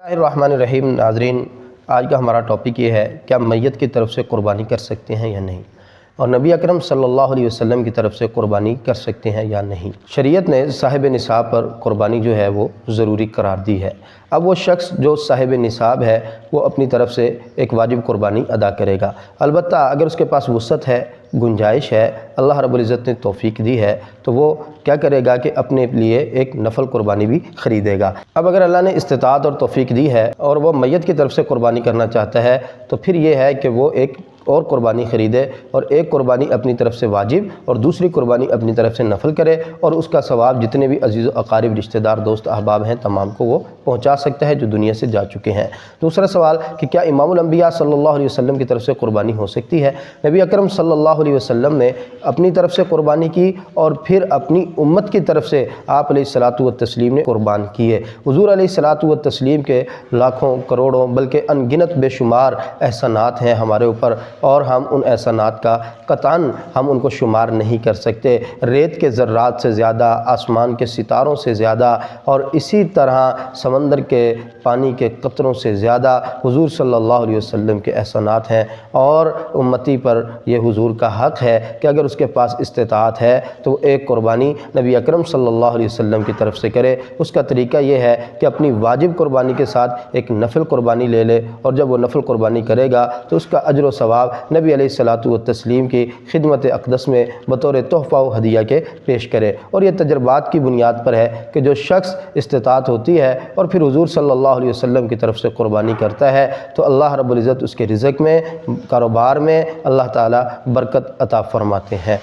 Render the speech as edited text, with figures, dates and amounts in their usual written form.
الرحمن الرحیم ناظرین، آج کا ہمارا ٹاپک یہ ہے کہ ہم میت کی طرف سے قربانی کر سکتے ہیں یا نہیں، اور نبی اکرم صلی اللہ علیہ وسلم کی طرف سے قربانی کر سکتے ہیں یا نہیں۔ شریعت نے صاحب نصاب پر قربانی جو ہے وہ ضروری قرار دی ہے۔ اب وہ شخص جو صاحب نصاب ہے وہ اپنی طرف سے ایک واجب قربانی ادا کرے گا، البتہ اگر اس کے پاس وسعت ہے، گنجائش ہے، اللہ رب العزت نے توفیق دی ہے، تو وہ کیا کرے گا کہ اپنے لیے ایک نفل قربانی بھی خریدے گا۔ اب اگر اللہ نے استطاعت اور توفیق دی ہے اور وہ میت کی طرف سے قربانی کرنا چاہتا ہے تو پھر یہ ہے کہ وہ ایک اور قربانی خریدے، اور ایک قربانی اپنی طرف سے واجب اور دوسری قربانی اپنی طرف سے نفل کرے، اور اس کا ثواب جتنے بھی عزیز و اقارب، رشتہ دار، دوست احباب ہیں تمام کو وہ پہنچا سکتا ہے جو دنیا سے جا چکے ہیں۔ دوسرا سوال کہ کیا امام الانبیاء صلی اللہ علیہ وسلم کی طرف سے قربانی ہو سکتی ہے؟ نبی اکرم صلی اللہ علیہ وسلم نے اپنی طرف سے قربانی کی اور پھر اپنی امت کی طرف سے آپ علیہ الصلاۃ والتسلیم نے قربان کیے۔ حضور علیہ الصلاۃ والتسلیم کے لاکھوں کروڑوں بلکہ ان گنت بے شمار احسانات ہیں ہمارے اوپر، اور ہم ان احسانات کا قطعاً ہم ان کو شمار نہیں کر سکتے۔ ریت کے ذرات سے زیادہ، آسمان کے ستاروں سے زیادہ، اور اسی طرح سمندر کے پانی کے قطروں سے زیادہ حضور صلی اللہ علیہ وسلم کے احسانات ہیں، اور امتی پر یہ حضور کا حق ہے کہ اگر اس کے پاس استطاعت ہے تو وہ ایک قربانی نبی اکرم صلی اللہ علیہ وسلم کی طرف سے کرے۔ اس کا طریقہ یہ ہے کہ اپنی واجب قربانی کے ساتھ ایک نفل قربانی لے لے، اور جب وہ نفل قربانی کرے گا تو اس کا اجر و ثواب نبی علیہ الصلاۃ والتسلیم کی خدمت اقدس میں بطور تحفہ و ہدیہ کے پیش کرے۔ اور یہ تجربات کی بنیاد پر ہے کہ جو شخص استطاعت ہوتی ہے اور پھر حضور صلی اللہ علیہ وسلم کی طرف سے قربانی کرتا ہے تو اللہ رب العزت اس کے رزق میں، کاروبار میں اللہ تعالیٰ برکت عطا فرماتے ہیں۔